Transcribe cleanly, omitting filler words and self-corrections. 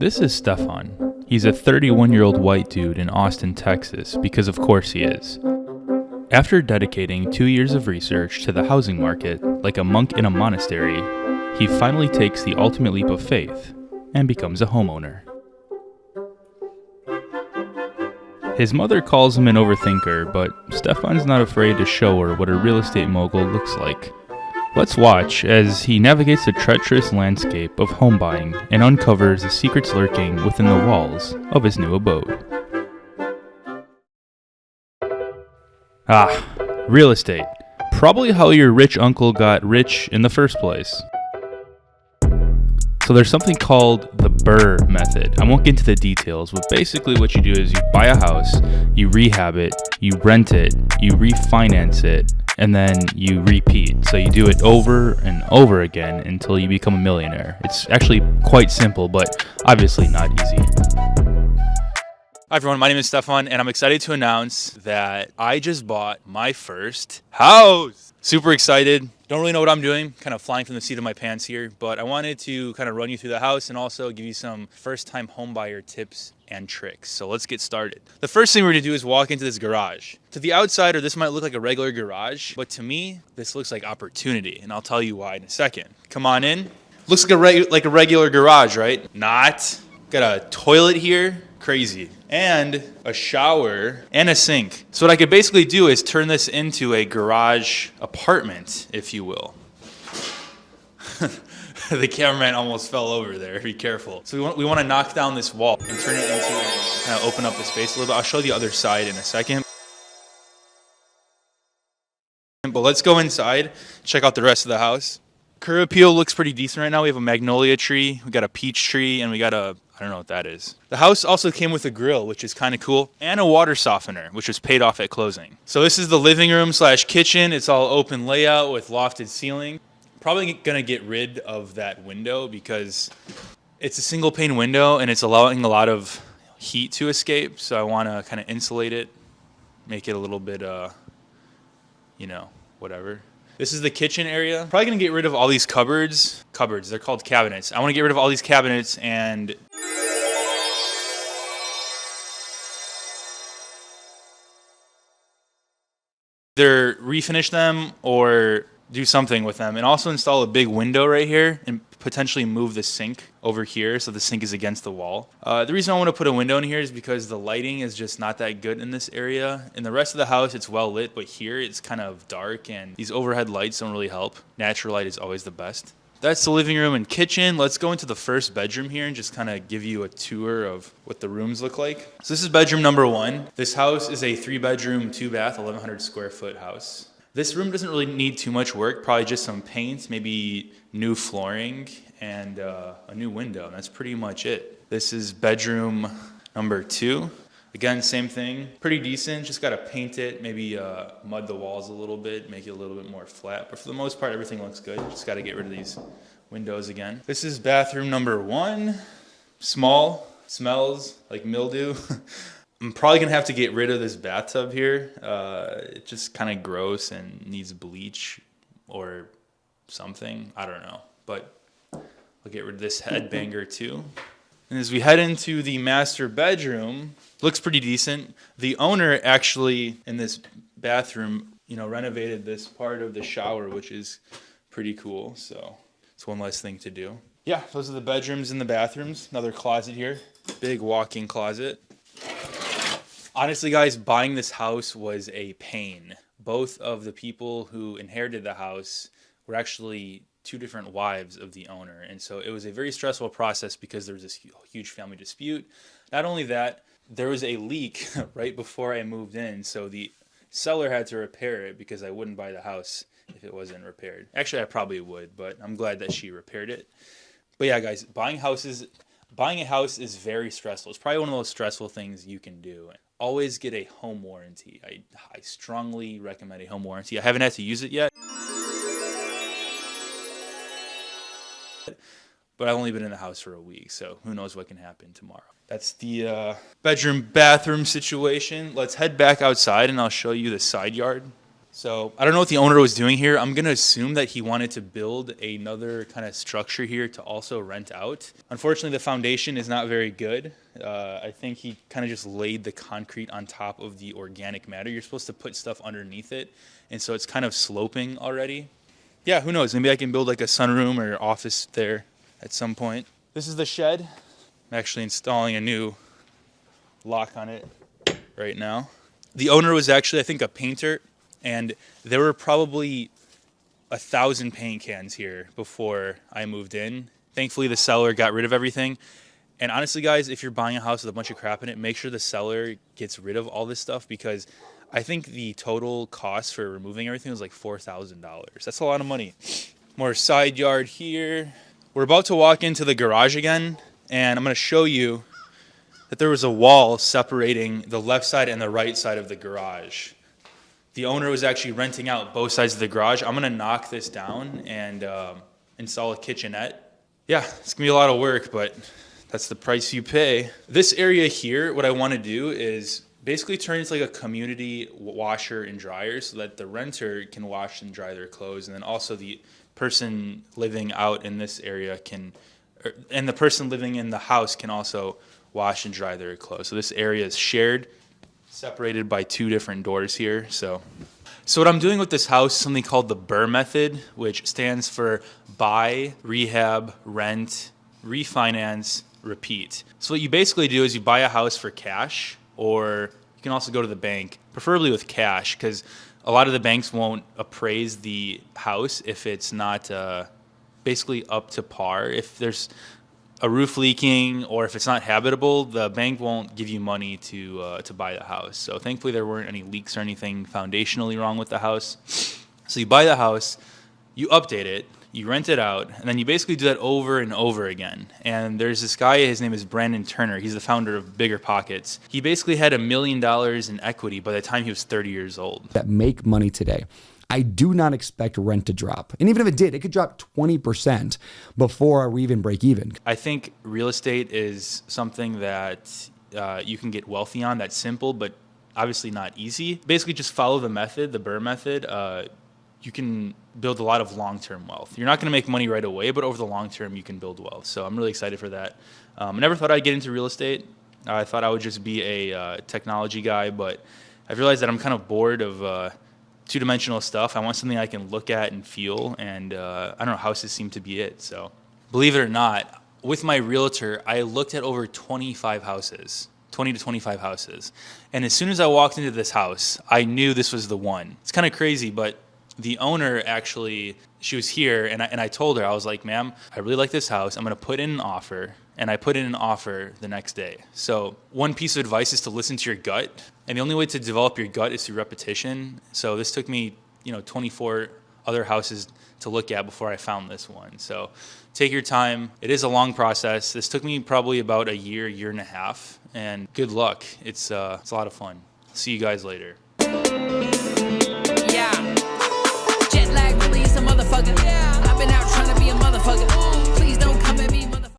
This is Stefan. He's a 31-year-old white dude in Austin, Texas, because of course he is. After dedicating 2 years of research to the housing market, like a monk in a monastery, he finally takes the ultimate leap of faith and becomes a homeowner. His mother calls him an overthinker, but Stefan's not afraid to show her what a real estate mogul looks like. Let's watch as he navigates the treacherous landscape of home buying and uncovers the secrets lurking within the walls of his new abode. Real estate. Probably how your rich uncle got rich in the first place. So there's something called the BRRRR method. I won't get into the details, but basically what you do is you buy a house, you rehab it, you rent it, you refinance it, and then you repeat. So you do it over and over again until you become a millionaire. It's actually quite simple, but obviously not easy. Hi everyone, my name is Stefan, and I'm excited to announce that I just bought my first house. Super excited. Don't really know what I'm doing, kind of flying from the seat of my pants here, but I wanted to kind of run you through the house and also give you some first-time homebuyer tips and tricks. So let's get started. The first thing we're gonna do is walk into this garage. To the outsider, this might look like a regular garage, but to me, this looks like opportunity, and I'll tell you why in a second. Come on in. Looks like a regular garage, right? Not. Got a toilet here. Crazy. And a shower and a sink. So what I could basically do is turn this into a garage apartment, if you will. The cameraman almost fell over there. Be careful. So we want to knock down this wall and turn it into, kind of open up the space a little bit. I'll show the other side in a second. But let's go inside, check out the rest of the house. Curb appeal looks pretty decent right now. We have a magnolia tree, we got a peach tree, and we got a, I don't know what that is. The house also came with a grill, which is kind of cool, and a water softener, which was paid off at closing. So this is the living room / kitchen. It's all open layout with lofted ceiling. Probably gonna get rid of that window because it's a single pane window and it's allowing a lot of heat to escape. So I wanna kind of insulate it, make it a little bit, whatever. This is the kitchen area. Probably gonna get rid of all these cupboards. They're called cabinets. I wanna get rid of all these cabinets and either refinish them or do something with them, and also install a big window right here and potentially move the sink over here so the sink is against the wall. The reason I want to put a window in here is because the lighting is just not that good in this area. In the rest of the house, it's well lit, but here it's kind of dark and these overhead lights don't really help. Natural light is always the best. That's the living room and kitchen. Let's go into the first bedroom here and just kind of give you a tour of what the rooms look like. So this is bedroom number 1. This house is a 3-bedroom, 2-bath, 1,100 square foot house. This room doesn't really need too much work, probably just some paint, maybe new flooring, and a new window, and that's pretty much it. This is bedroom number 2. Again, same thing, pretty decent, just gotta paint it, maybe mud the walls a little bit, make it a little bit more flat, but for the most part, everything looks good. Just gotta get rid of these windows again. This is bathroom number 1, small, smells like mildew. I'm probably gonna have to get rid of this bathtub here. It's just kind of gross and needs bleach or something. I don't know, but I'll get rid of this headbanger too. And as we head into the master bedroom, looks pretty decent. The owner actually in this bathroom, renovated this part of the shower, which is pretty cool. So it's one less thing to do. Yeah, those are the bedrooms and the bathrooms. Another closet here, big walk-in closet. Honestly, guys, buying this house was a pain. Both of the people who inherited the house were actually 2 different wives of the owner. And so it was a very stressful process because there was this huge family dispute. Not only that, there was a leak right before I moved in. So the seller had to repair it because I wouldn't buy the house if it wasn't repaired. Actually, I probably would, but I'm glad that she repaired it. But yeah, guys, buying a house is very stressful. It's probably one of the most stressful things you can do. Always get a home warranty. I strongly recommend a home warranty. I haven't had to use it yet, but I've only been in the house for a week, so who knows what can happen tomorrow. That's the bedroom bathroom situation. Let's head back outside and I'll show you the side yard. So I don't know what the owner was doing here. I'm going to assume that he wanted to build another kind of structure here to also rent out. Unfortunately, the foundation is not very good. I think he kind of just laid the concrete on top of the organic matter. You're supposed to put stuff underneath it, and so it's kind of sloping already. Yeah, who knows? Maybe I can build like a sunroom or office there at some point. This is the shed. I'm actually installing a new lock on it right now. The owner was actually, I think, a painter. And there were probably 1,000 paint cans here before I moved in. Thankfully, the seller got rid of everything. And honestly, guys, if you're buying a house with a bunch of crap in it, make sure the seller gets rid of all this stuff, because I think the total cost for removing everything was like $4,000. That's a lot of money. More side yard here. We're about to walk into the garage again, and I'm going to show you that there was a wall separating the left side and the right side of the garage. The owner was actually renting out both sides of the garage. I'm going to knock this down and install a kitchenette. Yeah, it's going to be a lot of work, but that's the price you pay. This area here, what I want to do is basically turn it into like a community washer and dryer so that the renter can wash and dry their clothes, and then also the person living out in this area can, and the person living in the house can also wash and dry their clothes. So this area is shared, separated by 2 different doors here. So what I'm doing with this house is something called the BRRRR method, which stands for buy, rehab, rent, refinance, repeat. So what you basically do is you buy a house for cash, or you can also go to the bank, preferably with cash, because a lot of the banks won't appraise the house if it's not basically up to par. If there's a roof leaking or if it's not habitable, the bank won't give you money to buy the house. So thankfully there weren't any leaks or anything foundationally wrong with the house. So you buy the house, you update it, you rent it out, and then you basically do that over and over again. And there's this guy, his name is Brandon Turner. He's the founder of Bigger Pockets. He basically had $1 million in equity by the time he was 30 years old. That make money today. I do not expect rent to drop. And even if it did, it could drop 20% before we even break even. I think real estate is something that you can get wealthy on. That's simple, but obviously not easy. Basically just follow the method, the BRRRR method. You can build a lot of long-term wealth. You're not going to make money right away, but over the long term, you can build wealth. So I'm really excited for that. I never thought I'd get into real estate. I thought I would just be a technology guy, but I've realized that I'm kind of bored of two-dimensional stuff. I want something I can look at and feel, and I don't know, houses seem to be it. So believe it or not, with my realtor, I looked at over 25 houses, 20 to 25 houses. And as soon as I walked into this house, I knew this was the one. It's kind of crazy, but the owner actually, she was here, and I told her, I was like, ma'am, I really like this house. I'm going to put in an offer. And I put in an offer the next day. So one piece of advice is to listen to your gut. And the only way to develop your gut is through repetition. So this took me, 24 other houses to look at before I found this one. So take your time. It is a long process. This took me probably about a year and a half. And good luck. It's a lot of fun. See you guys later.